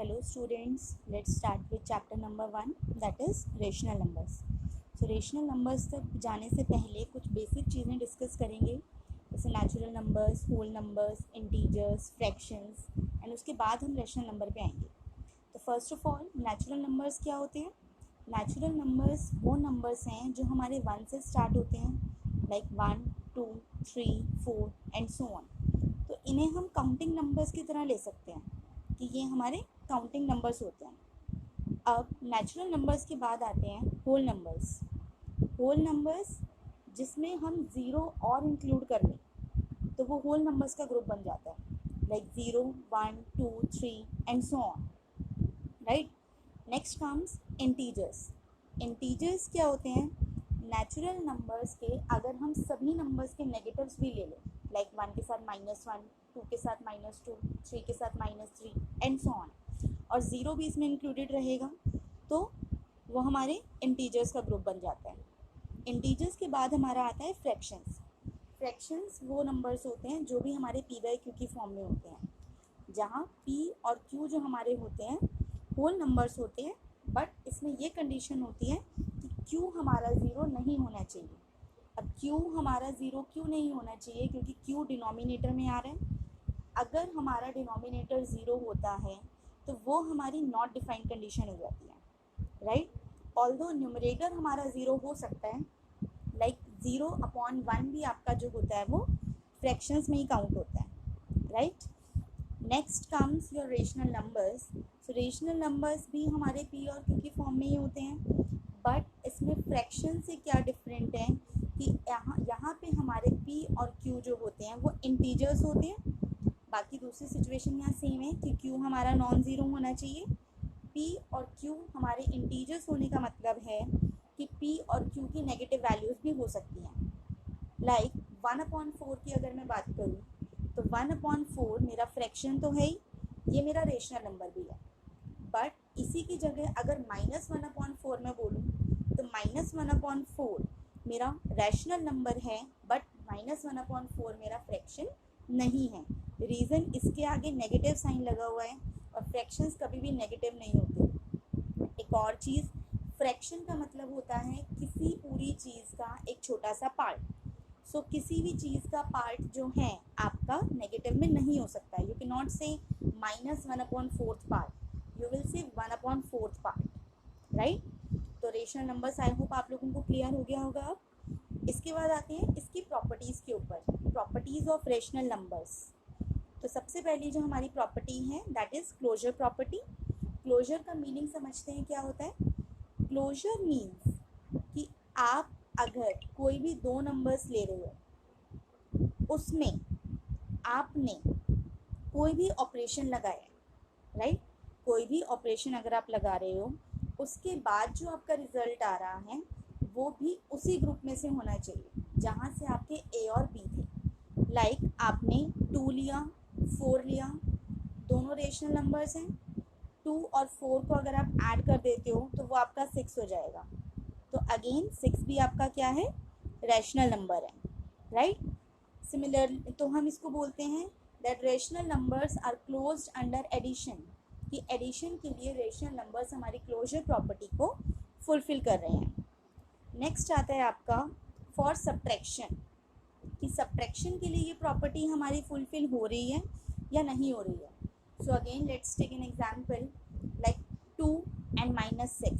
Hello students, let's start with chapter number 1, that is rational numbers. So rational numbers तक जाने से पहले कुछ बेसिक चीज़ें डिस्कस करेंगे, जैसे natural numbers, whole numbers, integers, fractions and उसके बाद हम रेशनल नंबर पे आएंगे. तो first of all natural numbers क्या होते हैं? नेचुरल नंबर्स वो नंबर्स हैं जो हमारे 1 से स्टार्ट होते हैं, लाइक 1, 2, 3, 4 एंड सो ऑन. तो इन्हें हम काउंटिंग नंबर्स की तरह ले सकते हैं कि ये हमारे काउंटिंग नंबर्स होते हैं. अब नेचुरल नंबर्स के बाद आते हैं होल नंबर्स. होल नंबर्स जिसमें हम ज़ीरो और इंक्लूड कर लें तो वो होल नंबर्स का ग्रुप बन जाता है, like 0, 1, 2, 3 and so on, right. Next comes integers. Integers क्या होते हैं? नेचुरल नंबर्स के अगर हम सभी नंबर्स के नेगेटिव्स भी ले लें, लाइक 1 के साथ -1, 2 के साथ -2, 3 के साथ -3 एंड सो ऑन, और ज़ीरो भी इसमें इंक्लूडेड रहेगा, तो वो हमारे इंटीजर्स का ग्रुप बन जाता है. इंटीजर्स के बाद हमारा आता है फ्रैक्शंस. फ्रैक्शंस वो नंबर्स होते हैं जो भी हमारे p/q की फॉर्म में होते हैं, जहाँ p और q जो हमारे होते हैं होल नंबर्स होते हैं, बट इसमें ये कंडीशन होती है कि q हमारा ज़ीरो नहीं होना चाहिए. अब q हमारा ज़ीरो क्यों नहीं होना चाहिए? क्योंकि q डिनोमिनेटर में आ रहा है. अगर हमारा डिनोमिनेटर ज़ीरो होता है तो वो हमारी नॉट डिफाइंड कंडीशन हो जाती है, राइट. ऑल्दो न्यूमरेटर हमारा ज़ीरो हो सकता है, लाइक 0/1 भी आपका जो होता है वो फ्रैक्शंस में ही काउंट होता है, right. Next comes your rational numbers. So rational numbers भी हमारे p और q की फॉर्म में ही होते हैं, बट इसमें फ्रैक्शन से क्या डिफरेंट है कि यहाँ पे हमारे p और q जो होते हैं वो इंटीजर्स होते हैं. बाकी दूसरी सिचुएशन यहाँ सेम है कि q हमारा नॉन ज़ीरो होना चाहिए. p और q हमारे इंटीजर्स होने का मतलब है कि p और q की नेगेटिव वैल्यूज़ भी हो सकती हैं. लाइक 1/4 की अगर मैं बात करूँ तो 1/4 मेरा फ्रैक्शन तो है ही, ये मेरा रेशनल नंबर भी है, बट इसी की जगह अगर -1/4 मैं बोलूँ तो -1/4 मेरा रैशनल नंबर है, बट -1/4 मेरा फ्रैक्शन नहीं है. रीज़न इसके आगे नेगेटिव साइन लगा हुआ है, और फ्रैक्शंस कभी भी नेगेटिव नहीं होते. एक और चीज़, फ्रैक्शन का मतलब होता है किसी पूरी चीज़ का एक छोटा सा पार्ट. सो किसी भी चीज़ का पार्ट जो है आपका नेगेटिव में नहीं हो सकता. यू कैन नॉट से -1/4 part, you will say 1/4 part, right. तो रेशनल नंबर्स आई होप आप लोगों को क्लियर हो गया होगा. अब इसके बाद आते हैं इसकी प्रॉपर्टीज़ के ऊपर, प्रॉपर्टीज़ ऑफ रेशनल नंबर्स. तो सबसे पहली जो हमारी प्रॉपर्टी है that is closure property. Closure का मीनिंग समझते हैं क्या होता है? क्लोजर मीन्स कि आप अगर कोई भी दो नंबर्स ले रहे हो, उसमें आपने कोई भी ऑपरेशन लगाया, राइट. कोई भी ऑपरेशन अगर आप लगा रहे हो, उसके बाद जो आपका रिजल्ट आ रहा है वो भी उसी ग्रुप में से होना चाहिए जहाँ से आपके a और b थे. लाइक आपने 2 लिया, 4 लिया, दोनों रेशनल नंबर्स हैं. 2 और 4 को अगर आप ऐड कर देते हो तो वो आपका 6 हो जाएगा. तो अगेन 6 भी आपका क्या है? रैशनल नंबर है, राइट. सिमिलरली तो हम इसको बोलते हैं that rational numbers are closed under addition, कि एडिशन के लिए रेशनल नंबर्स हमारी क्लोजर प्रॉपर्टी को फुलफिल कर रहे हैं. नेक्स्ट आता है आपका फॉर सब्ट्रैक्शन, कि सब्ट्रैक्शन के लिए ये प्रॉपर्टी हमारी फुलफिल हो रही है या नहीं हो रही है. So again let's take an example like 2 and -6.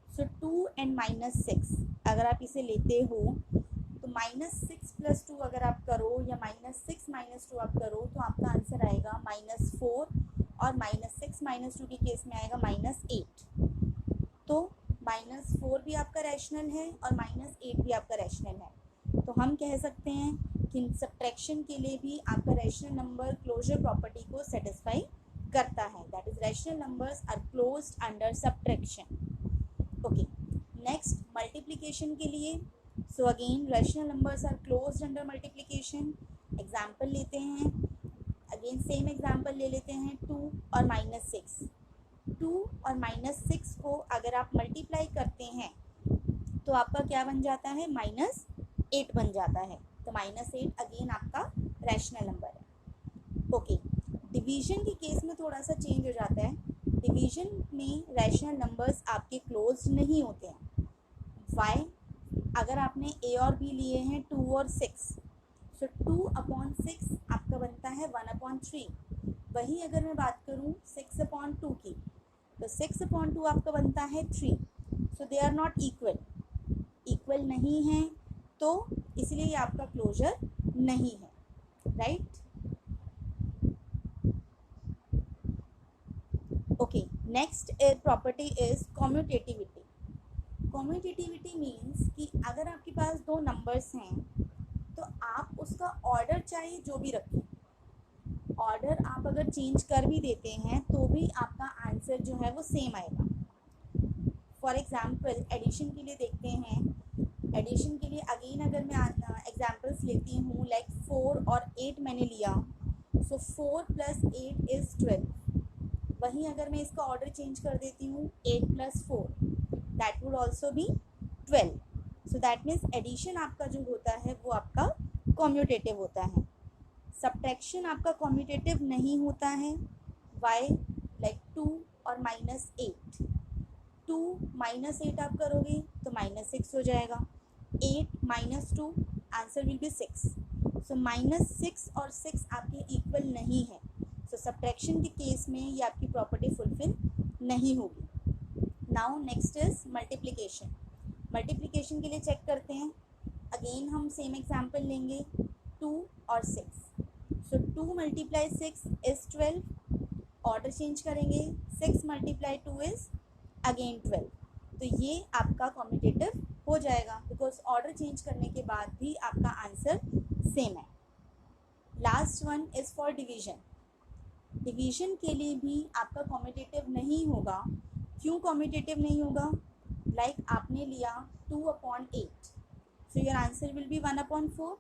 So 2 and -6 अगर आप इसे लेते हो तो -6 + 2 अगर आप करो या -6 - 2 आप करो तो आपका आंसर आएगा -4, और -6 - 2 के केस में आएगा -8. तो -4 भी आपका रैशनल है और -8 भी आपका रैशनल है. तो हम कह सकते हैं कि सब्ट्रैक्शन के लिए भी आपका रैशनल नंबर क्लोजर प्रॉपर्टी को सेटिस्फाई करता है, that is rational numbers are closed under subtraction. Okay. Next multiplication के लिए. So again rational numbers are closed under multiplication. Example लेते हैं, अगेन सेम एग्जाम्पल ले लेते हैं 2 और -6. 2 और -6 को अगर आप मल्टीप्लाई करते हैं तो आपका क्या बन जाता है? -8 बन जाता है. तो -8 अगेन आपका रैशनल नंबर है. ओके. डिवीजन के केस में थोड़ा सा चेंज हो जाता है। डिवीजन में रैशनल नंबर्स आपके क्लोज नहीं होते हैं। वाई? अगर आपने ए और बी लिए हैं 2 और 6, सो 2/6 आपका बनता है 1/3। वही अगर मैं बात करूँ 6/2 की, तो 6/2 आपका बनता है 3। सो दे आर नॉट इक्वल नहीं है, तो इसलिए ये आपका क्लोजर नहीं है, right? Okay, next property is commutativity. Commutativity means कि अगर आपके पास दो नंबर्स हैं तो आप उसका ऑर्डर चाहे जो भी रखें, ऑर्डर आप अगर चेंज कर भी देते हैं तो भी आपका आंसर जो है वो सेम आएगा। फॉर एग्जाम्पल एडिशन के लिए देखते हैं। एडिशन के लिए अगेन अगर मैं एग्जाम्पल्स लेती हूँ, लाइक 4 और 8 मैंने लिया, सो 4 + 8 इज़ 12। वहीं अगर मैं इसका ऑर्डर चेंज कर देती हूँ 8 + 4, that would also be 12। So that means addition आपका जो होता है वो आपका कम्यूटेटिव होता है। सब्ट्रैक्शन आपका कम्यूटेटिव नहीं होता है। वाई? लाइक 2 और -8, 2 - 8 आप करोगे तो -6 हो जाएगा। 8 - 2 आंसर विल बी 6। सो -6 और 6 आपके इक्वल नहीं है। सो सब्ट्रैक्शन के केस में ये आपकी प्रॉपर्टी फुलफिल नहीं होगी। Now next is multiplication. Multiplication के लिए चेक करते हैं। अगेन हम सेम एग्जाम्पल लेंगे, 2 और 6। So 2 × 6 is 12। ऑर्डर चेंज करेंगे, 6 × 2 इज़ अगेन 12। तो ये आपका कम्यूटेटिव हो जाएगा, बिकॉज ऑर्डर चेंज करने के बाद भी आपका आंसर सेम है। Last one is for division. Division के लिए भी आपका कम्यूटेटिव नहीं होगा। क्यों कम्यूटेटिव नहीं होगा? लाइक आपने लिया 2/8, so your answer will be 1/4।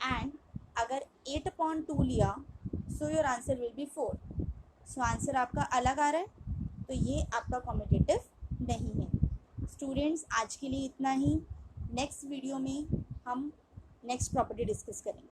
And अगर 8/2 लिया, so your answer will be 4। So answer आपका अलग आ रहा है, तो ये आपका कम्यूटेटिव नहीं है। स्टूडेंट्स, आज के लिए इतना ही। नेक्स्ट वीडियो में हम नेक्स्ट प्रॉपर्टी डिस्कस करेंगे।